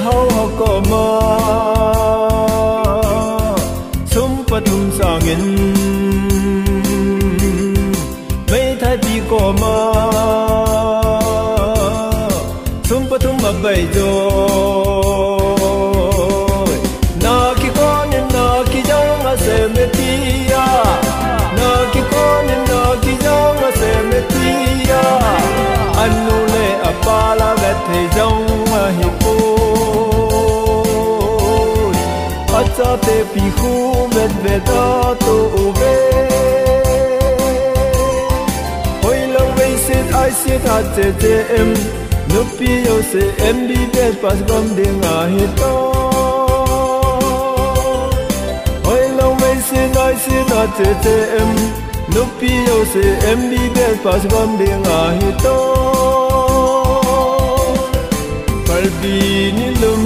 hau ko ma sum patum sangin mai thai pi ko ma sum patum ma bai jo na ki kon na ki jang a se me tia na ki kon na ki jang a se me tia anu le apala ga the jong a hi po acha te pi khu vet vet a to ve oi lo ve sit I sit at te em no pi yo se em bi bet pas gom ding a hi to oi lo ve sit I sit at te em no pi yo se em bi bet pas gom ding a hi to palbi ni lum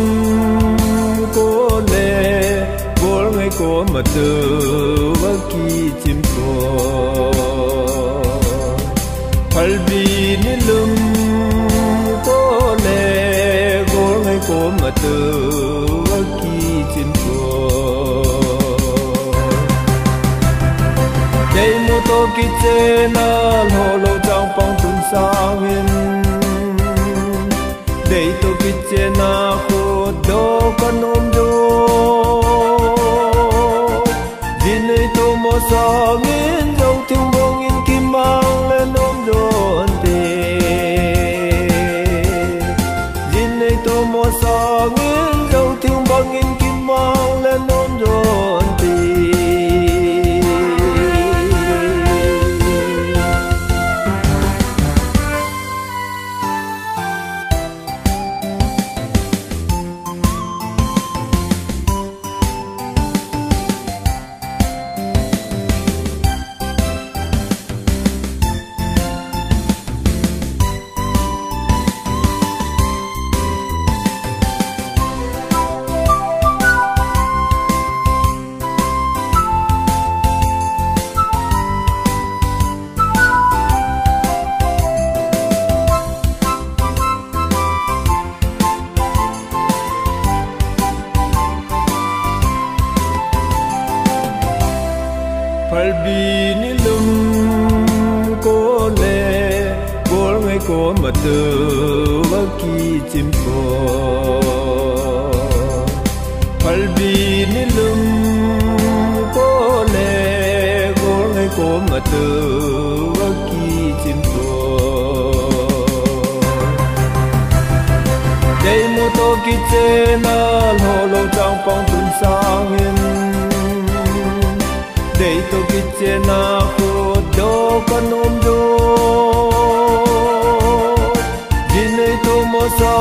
ko le bol ngai ko ma tu wa ki chim ko palbi ni lum ko le bol ngai ko ma tu wa ki chim ko dei mo to ki che na lo lo chang pong tun sang in dei to ki che na ko do kan om do din nei to mo sa min dong ting bong in kim mang le nom do an te din nei to mo sa min dong ting bong in kim mang le nom do an te palbi ni lum ko le bol ngai ko ma tu wa ki chim ko palbi ni lum ko le bol ngai ko ma tu wa ki chim ko dei mo to ki che na lo lo chang pong tun sang in dei to ki che na ko do kan om do din nei to mo sa